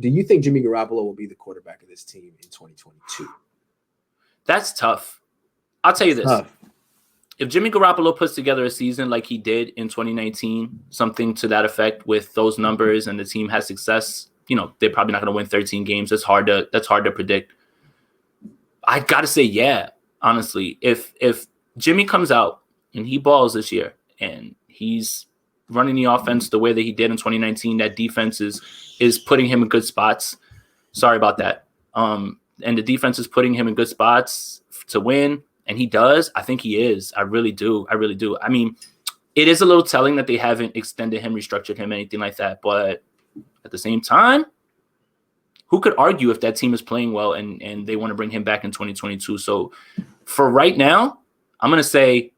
Do you think Jimmy Garoppolo will be the quarterback of this team in 2022? That's tough. I'll tell you this. Tough. If Jimmy Garoppolo puts together a season like he did in 2019, something to that effect with those numbers, and the team has success, they're probably not going to win 13 games. That's hard to predict. I got to say, yeah, honestly, if Jimmy comes out and he balls this year and he's running the offense the way that he did in 2019, that defense is putting him in good spots. Sorry about that. And the defense is putting him in good spots to win. And he does. I think he is. I really do. I mean, it is a little telling that they haven't extended him, restructured him, anything like that. But at the same time, who could argue if that team is playing well and they want to bring him back in 2022? So for right now, I'm going to say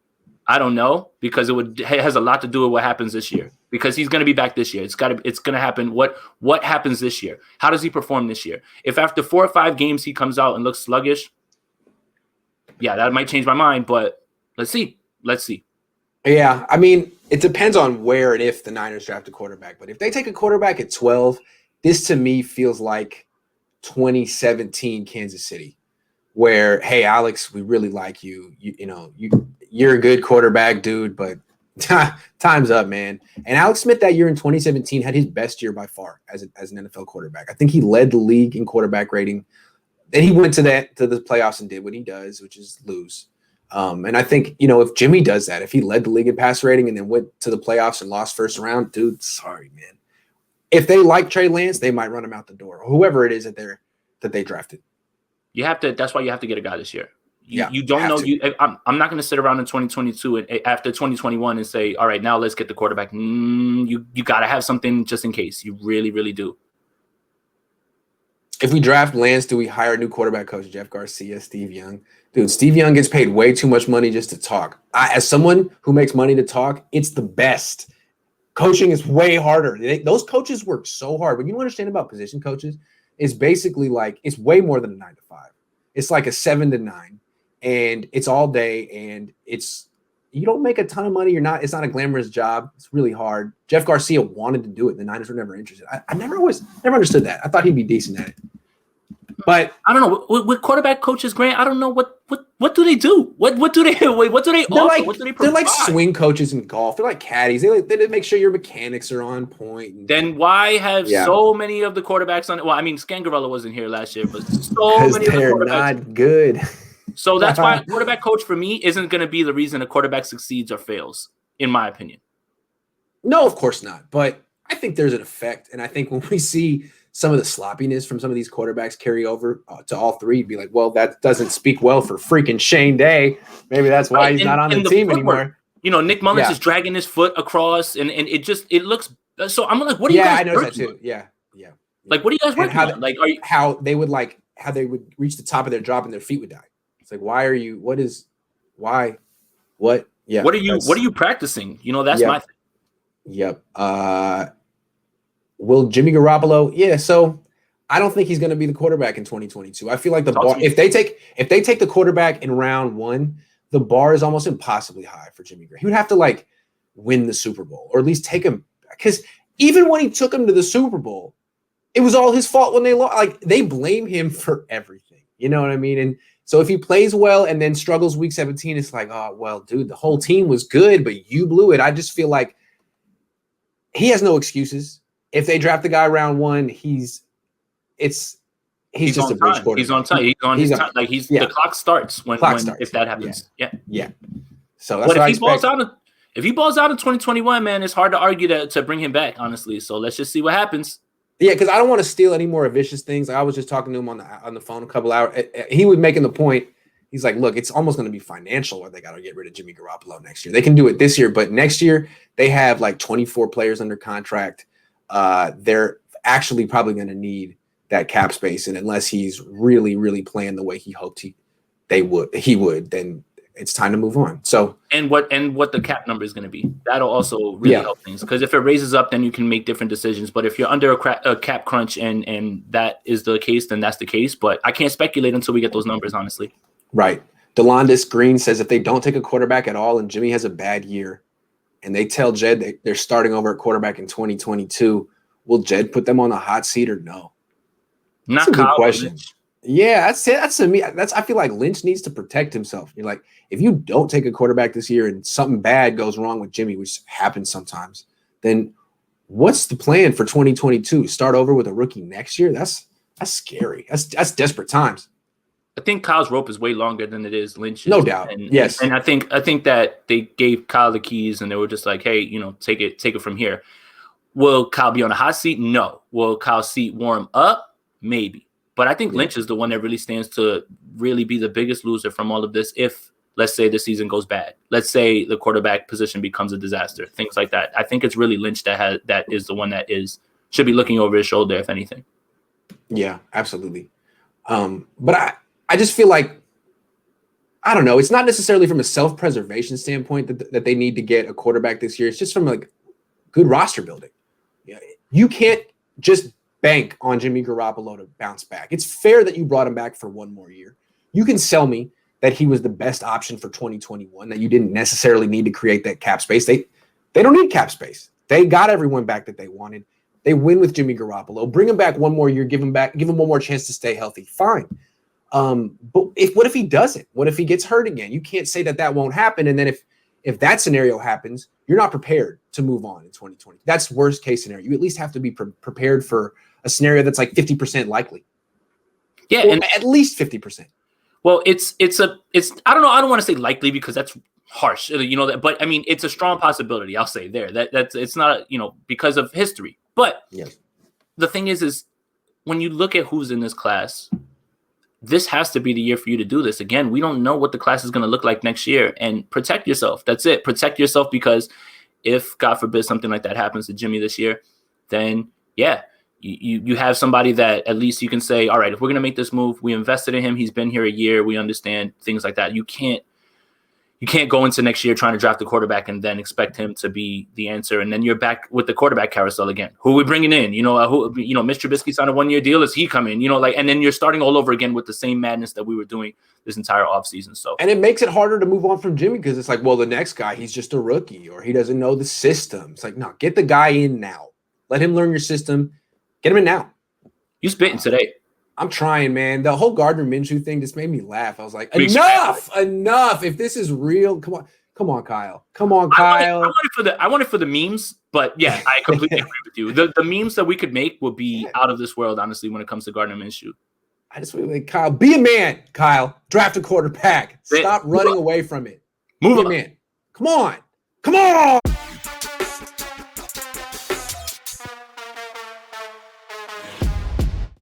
I don't know, because it has a lot to do with what happens this year, because he's going to be back this year. It's going to happen. What happens this year? How does he perform this year? If after 4 or 5 games he comes out and looks sluggish, yeah, that might change my mind, but let's see. Yeah, I mean, it depends on where and if the Niners draft a quarterback. But if they take a quarterback at 12, this to me feels like 2017 Kansas City, where, hey, Alex, we really like you. You're a good quarterback, dude, but time's up, man. And Alex Smith that year in 2017 had his best year by far as an NFL quarterback. I think he led the league in quarterback rating. Then he went to the playoffs and did what he does, which is lose. And I think, if Jimmy does that, if he led the league in pass rating and then went to the playoffs and lost first round, dude, sorry, man. If they like Trey Lance, they might run him out the door, or whoever it is that they drafted. You have to. That's why you have to get a guy this year. You don't know. I'm not going to sit around in 2022 and after 2021 and say, all right, now let's get the quarterback. You got to have something just in case. You really, really do. If we draft Lance, do we hire a new quarterback coach, Jeff Garcia, Steve Young? Dude, Steve Young gets paid way too much money just to talk. As someone who makes money to talk, it's the best. Coaching is way harder. Those coaches work so hard. What you understand about position coaches is basically like it's way more than a 9 to 5. It's like a 7 to 9, and it's all day, and you don't make a ton of money. It's not a glamorous job. It's really hard. Jeff Garcia wanted to do it. The Niners were never interested. I never understood that. I thought he'd be decent at it. But I don't know with quarterback coaches, Grant. I don't know what do they do? What do they offer? What do they provide? They're like swing coaches in golf. They're like caddies. They make sure your mechanics are on point. Then why have so many of the quarterbacks on? Well, I mean, Scangarello wasn't here last year, but so many of the quarterbacks not good. So that's why a quarterback coach for me isn't going to be the reason a quarterback succeeds or fails, in my opinion. No, of course not. But I think there's an effect, and I think when we see some of the sloppiness from some of these quarterbacks carry over to all three, be like, well, that doesn't speak well for freaking Shane Day. Maybe that's why he's not on the team anymore. Nick Mullins is dragging his foot across, and it looks. So I'm like, what are you guys? Yeah, I know that too. Yeah. Like, what are you guys working on? Like, how they would reach the top of their drop and their feet would die. It's like, why? What? Yeah. What are you practicing? That's my thing. Yep. Will Jimmy Garoppolo? Yeah. So I don't think he's going to be the quarterback in 2022. I feel like the bar, if they take the quarterback in round 1, the bar is almost impossibly high for Jimmy Garoppolo. He would have to win the Super Bowl, or at least take him, because even when he took him to the Super Bowl, it was all his fault when they lost. They blame him for everything. You know what I mean? And so if he plays well and then struggles week 17, it's like, oh, well, dude, the whole team was good, but you blew it. I just feel like he has no excuses. If they draft the guy round 1, he's just a bridge quarterback. He's on time. He's on his time. The clock starts when if that happens. Yeah. So that's what I expect. If he balls out in 2021, man, it's hard to argue to bring him back, honestly. So let's just see what happens. Yeah, because I don't want to steal any more vicious things. I was just talking to him on the phone a couple hours. He was making the point. He's like, look, it's almost going to be financial where they got to get rid of Jimmy Garoppolo next year. They can do it this year, but next year they have 24 players under contract. They're actually probably going to need that cap space, and unless he's really, really playing the way he hoped he would, then it's time to move on. So and what the cap number is going to be, that'll also really help things, because if it raises up, then you can make different decisions. But if you're under a cap crunch and that is the case, then that's the case. But I can't speculate until we get those numbers, honestly. Right. Delondis Green says if they don't take a quarterback at all and Jimmy has a bad year, and they tell Jed they're starting over at quarterback in 2022, will Jed put them on the hot seat or no? That's Not a good Kyle, but question. Lynch. Yeah, that's it. That's to me. That's I feel like Lynch needs to protect himself. You're like, if you don't take a quarterback this year and something bad goes wrong with Jimmy, which happens sometimes, then what's the plan for 2022? Start over with a rookie next year? That's scary. That's desperate times. I think Kyle's rope is way longer than it is Lynch's. No doubt. And, Yes. and I think that they gave Kyle the keys and they were just like, hey, take it from here. Will Kyle be on a hot seat? No. Will Kyle's seat warm up? Maybe. But I think Lynch is the one that really stands to really be the biggest loser from all of this if, let's say, the season goes bad. Let's say the quarterback position becomes a disaster, things like that. I think it's really Lynch that is the one that should be looking over his shoulder, if anything. Yeah, absolutely. But I just feel like, I don't know, it's not necessarily from a self-preservation standpoint that they need to get a quarterback this year. It's just from like good roster building. Yeah, you can't just bank on Jimmy Garoppolo to bounce back. It's fair that you brought him back for one more year. You can sell me that he was the best option for 2021, that you didn't necessarily need to create that cap space. They don't need cap space. They got everyone back that they wanted. They win with Jimmy Garoppolo. Bring him back one more year, give him one more chance to stay healthy. Fine. But what if he doesn't? What if he gets hurt again? You can't say that won't happen. And then if that scenario happens, you're not prepared to move on in 2020. That's worst case scenario. You at least have to be prepared for a scenario that's like 50% likely. Yeah, or and at least 50%. Well, it's I don't know. I don't want to say likely because that's harsh, but I mean, it's a strong possibility. I'll say there that's it's not, because of history. But the thing is when you look at who's in this class, this has to be the year for you to do this. Again, we don't know what the class is going to look like next year, and protect yourself. That's it. Protect yourself, because if, God forbid, something like that happens to Jimmy this year, then you have somebody that at least you can say, all right, if we're going to make this move, we invested in him. He's been here a year. We understand things like that. You can't go into next year trying to draft a quarterback and then expect him to be the answer. And then you're back with the quarterback carousel again. Who are we bringing in? Mitch Trubisky signed a 1-year deal. Is he coming? And then you're starting all over again with the same madness that we were doing this entire offseason. So, and it makes it harder to move on from Jimmy because it's like, well, the next guy, he's just a rookie or he doesn't know the system. It's like, no, get the guy in now. Let him learn your system. Get him in now. You spitting today. I'm trying, man. The whole Gardner Minshew thing just made me laugh. I was like, enough. If this is real, come on, Kyle. I want it for the memes, but yeah, I completely agree with you. The memes that we could make would be out of this world, honestly, when it comes to Gardner Minshew. I just feel like, Kyle, be a man, Kyle. Draft a quarterback. Stop running away from it. Move on. Man. Come on.